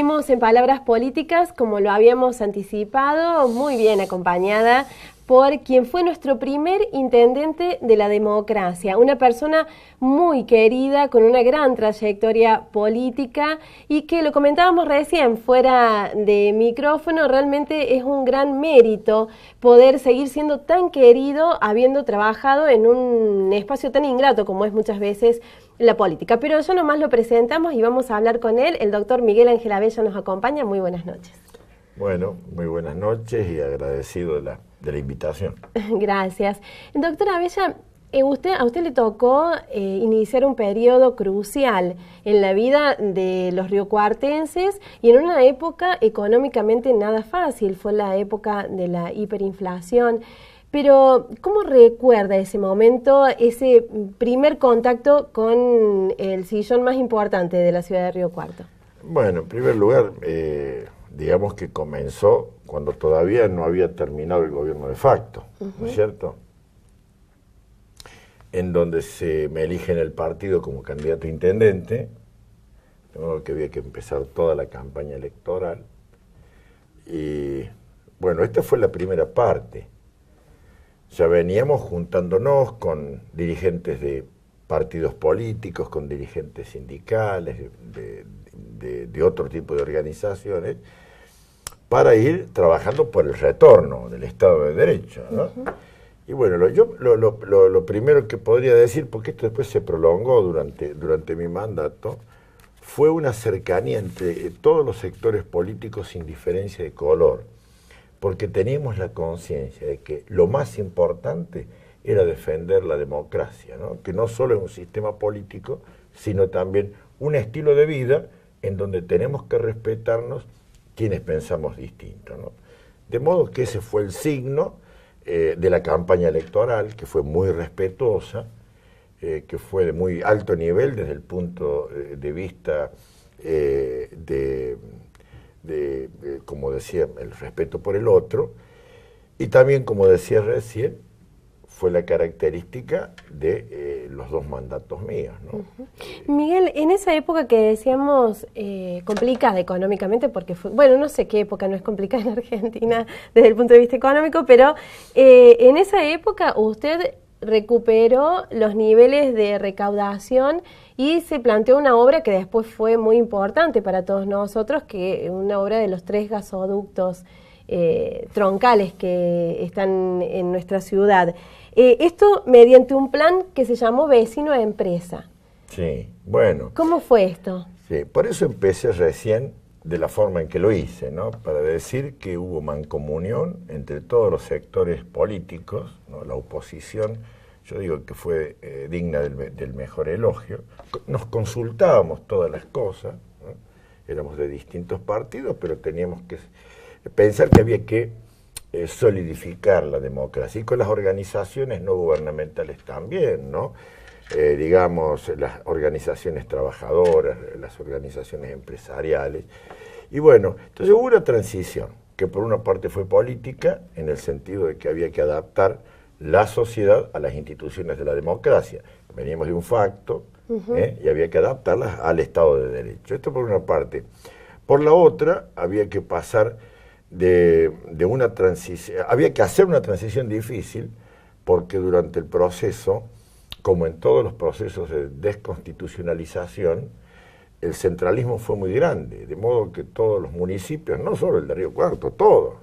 Estamos en Palabras Políticas, como lo habíamos anticipado, muy bien acompañada por quien fue nuestro primer intendente de la democracia, una persona muy querida, con una gran trayectoria política y que lo comentábamos recién fuera de micrófono, realmente es un gran mérito poder seguir siendo tan querido habiendo trabajado en un espacio tan ingrato como es muchas veces la política. Pero ya nomás lo presentamos y vamos a hablar con él. El doctor Miguel Ángel Abella nos acompaña. Muy buenas noches. Bueno, muy buenas noches y agradecido de la invitación. Gracias. Doctor Abella, a usted le tocó iniciar un periodo crucial en la vida de los riocuartenses y en una época económicamente nada fácil. Fue la época de la hiperinflación. Pero, ¿cómo recuerda ese momento, ese primer contacto con el sillón más importante de la ciudad de Río Cuarto? Bueno, en primer lugar, digamos que comenzó cuando todavía no había terminado el gobierno de facto, ¿no es cierto? En donde se me elige en el partido como candidato a intendente, de modo que había que empezar toda la campaña electoral. Y bueno, esta fue la primera parte. Ya veníamos juntándonos con dirigentes de partidos políticos, con dirigentes sindicales, de otro tipo de organizaciones, para ir trabajando por el retorno del Estado de Derecho, ¿no? Y bueno, lo primero que podría decir, porque esto después se prolongó durante mi mandato, fue una cercanía entre todos los sectores políticos sin diferencia de color, porque teníamos la conciencia de que lo más importante era defender la democracia, ¿no? Que no solo es un sistema político, sino también un estilo de vida en donde tenemos que respetarnos quienes pensamos distinto, ¿no? De modo que ese fue el signo de la campaña electoral, que fue muy respetuosa, que fue de muy alto nivel desde el punto de vista como decía, el respeto por el otro, y también, como decía recién, fue la característica de los dos mandatos míos, ¿no? Miguel, en esa época que decíamos complicada económicamente, porque fue, bueno, no sé qué época no es complicada en Argentina desde el punto de vista económico, pero en esa época usted recuperó los niveles de recaudación y se planteó una obra que después fue muy importante para todos nosotros, que una obra de los 3 gasoductos troncales que están en nuestra ciudad. Esto mediante un plan que se llamó Vecino a Empresa. Sí, bueno. ¿Cómo fue esto? Sí, por eso empecé recién de la forma en que lo hice, ¿no? Para decir que hubo mancomunión entre todos los sectores políticos, ¿no? La oposición, yo digo que fue digna del mejor elogio. Nos consultábamos todas las cosas, ¿no? Éramos de distintos partidos, pero teníamos que pensar que había que solidificar la democracia, y con las organizaciones no gubernamentales también, ¿no? Digamos, las organizaciones trabajadoras, las organizaciones empresariales. Y bueno, entonces hubo una transición, que por una parte fue política, en el sentido de que había que adaptar la sociedad a las instituciones de la democracia. Veníamos de un facto, y había que adaptarlas al Estado de Derecho. Esto por una parte. Por la otra, había que pasar de una transición, había que hacer una transición difícil, porque durante el proceso, como en todos los procesos de desconstitucionalización, el centralismo fue muy grande, de modo que todos los municipios, no solo el de Río Cuarto, todos,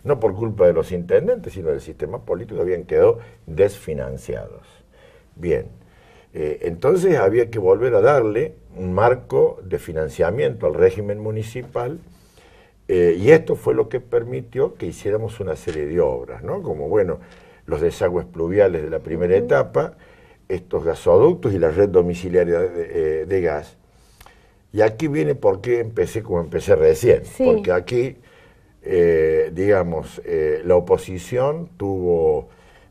no por culpa de los intendentes, sino del sistema político, habían quedado desfinanciados. Bien, entonces había que volver a darle un marco de financiamiento al régimen municipal, y esto fue lo que permitió que hiciéramos una serie de obras, ¿no? Como, bueno, los desagües pluviales de la primera etapa, estos gasoductos y la red domiciliaria de gas. Y aquí viene por qué empecé como empecé recién, sí. Porque aquí, digamos, la oposición tuvo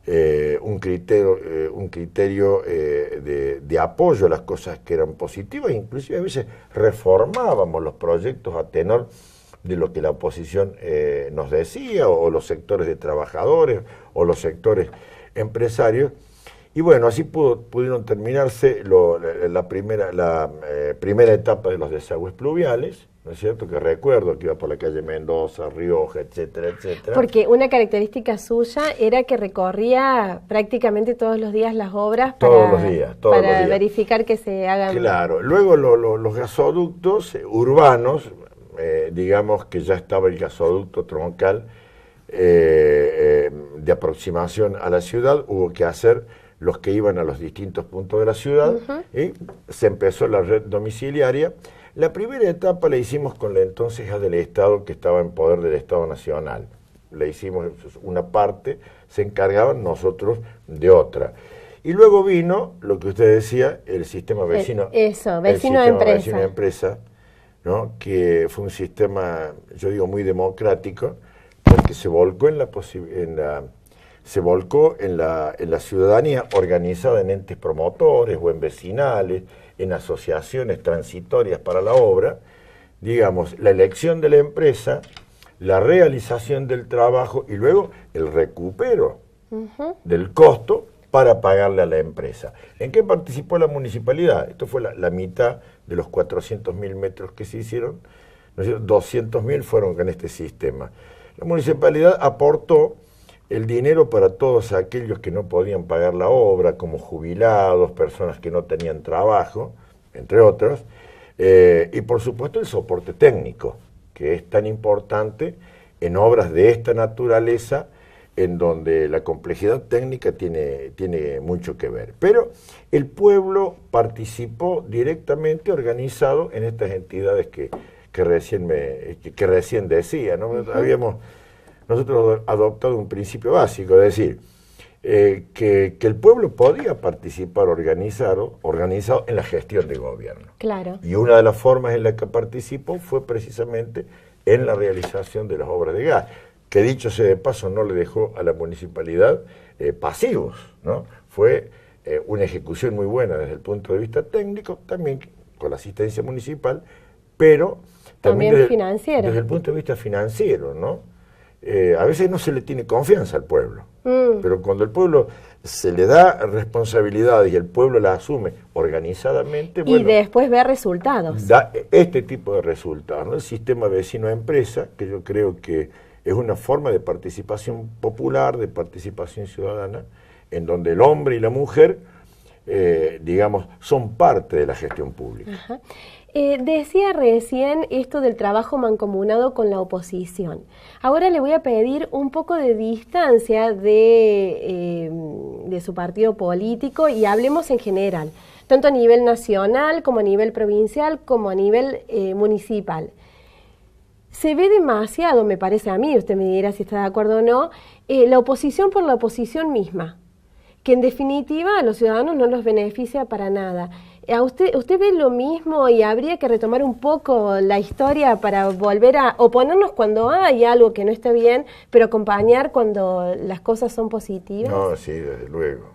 un criterio de apoyo a las cosas que eran positivas, inclusive a veces reformábamos los proyectos a tenor de lo que la oposición nos decía, o los sectores de trabajadores, o los sectores empresarios. Y bueno, así pudieron terminarse la primera etapa de los desagües pluviales, ¿no es cierto? Que recuerdo que iba por la calle Mendoza, Rioja, etcétera, etcétera. Porque una característica suya era que recorría prácticamente todos los días las obras todos los días. Verificar que se hagan. Claro, luego los gasoductos urbanos, digamos que ya estaba el gasoducto troncal de aproximación a la ciudad, hubo que hacer los que iban a los distintos puntos de la ciudad, y se empezó la red domiciliaria. La primera etapa la hicimos con la entonces jefa del Estado, que estaba en poder del Estado Nacional. Le hicimos una parte, se encargaban, nosotros de otra. Y luego vino, lo que usted decía, el sistema vecino. Vecino-empresa, ¿no? Que fue un sistema, yo digo, muy democrático, porque se volcó en la ciudadanía organizada en entes promotores o en vecinales, en asociaciones transitorias para la obra, digamos, la elección de la empresa, la realización del trabajo y luego el recupero del costo para pagarle a la empresa. ¿En qué participó la municipalidad? Esto fue la mitad de los 400.000 metros que se hicieron, ¿no es cierto? 200.000 fueron con este sistema. La municipalidad aportó el dinero para todos aquellos que no podían pagar la obra, como jubilados, personas que no tenían trabajo, entre otros, y por supuesto el soporte técnico, que es tan importante en obras de esta naturaleza, en donde la complejidad técnica tiene mucho que ver. Pero el pueblo participó directamente organizado en estas entidades que recién decía, ¿no? Habíamos nosotros adoptado un principio básico, es decir, que el pueblo podía participar organizado en la gestión de gobierno. Claro. Y una de las formas en las que participó fue precisamente en la realización de las obras de gas, que dicho sea de paso no le dejó a la municipalidad pasivos, ¿no? Fue una ejecución muy buena desde el punto de vista técnico, también con la asistencia municipal, pero también financiero. Desde el punto de vista financiero, ¿no? A veces no se le tiene confianza al pueblo, pero cuando el pueblo se le da responsabilidades y el pueblo la asume organizadamente, y después ve resultados. Da este tipo de resultados, ¿no? El sistema vecino-empresa, que yo creo que es una forma de participación popular, de participación ciudadana, en donde el hombre y la mujer, digamos, son parte de la gestión pública. Ajá. Decía recién esto del trabajo mancomunado con la oposición. Ahora le voy a pedir un poco de distancia de su partido político y hablemos en general, tanto a nivel nacional como a nivel provincial como a nivel municipal. Se ve demasiado, me parece a mí, usted me dirá si está de acuerdo o no, la oposición por la oposición misma, que en definitiva a los ciudadanos no los beneficia para nada. ¿Usted ve lo mismo y habría que retomar un poco la historia para volver a oponernos cuando hay algo que no está bien, pero acompañar cuando las cosas son positivas? No, sí, desde luego.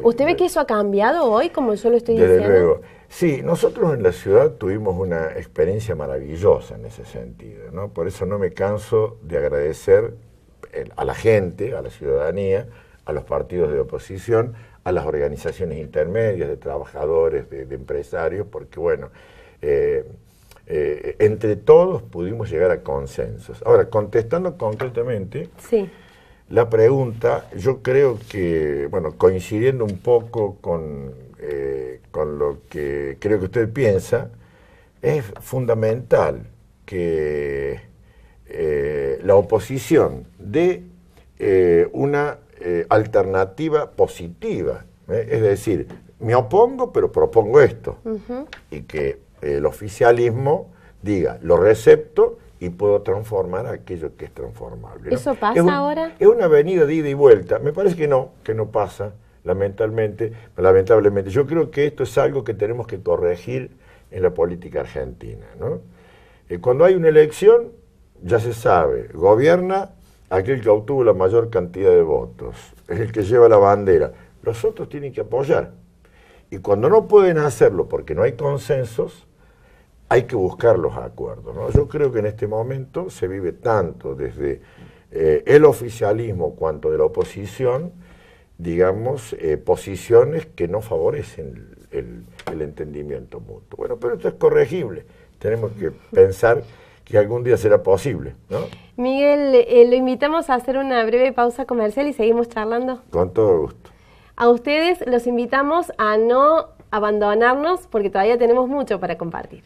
¿Usted ve que eso ha cambiado hoy, como yo lo estoy diciendo? Desde luego. Sí, nosotros en la ciudad tuvimos una experiencia maravillosa en ese sentido, ¿no? Por eso no me canso de agradecer a la gente, a la ciudadanía, a los partidos de oposición, a las organizaciones intermedias de trabajadores, de empresarios, porque bueno, entre todos pudimos llegar a consensos. Ahora, contestando concretamente sí. La pregunta, yo creo que, bueno, coincidiendo un poco con lo que creo que usted piensa, es fundamental que la oposición dé una alternativa positiva, es decir, me opongo pero propongo esto, y que el oficialismo diga, lo recepto y puedo transformar aquello que es transformable, ¿no? ¿Eso pasa ahora? Es una avenida de ida y vuelta, me parece que no pasa, lamentablemente. Yo creo que esto es algo que tenemos que corregir en la política argentina, ¿no? Cuando hay una elección, ya se sabe, gobierna aquel que obtuvo la mayor cantidad de votos, es el que lleva la bandera. Los otros tienen que apoyar. Y cuando no pueden hacerlo porque no hay consensos, hay que buscar los acuerdos, ¿no? Yo creo que en este momento se vive tanto desde el oficialismo cuanto de la oposición digamos, posiciones que no favorecen el entendimiento mutuo. Bueno, pero esto es corregible. Tenemos que pensar que algún día será posible, ¿no? Miguel, lo invitamos a hacer una breve pausa comercial y seguimos charlando. Con todo gusto. A ustedes los invitamos a no abandonarnos porque todavía tenemos mucho para compartir.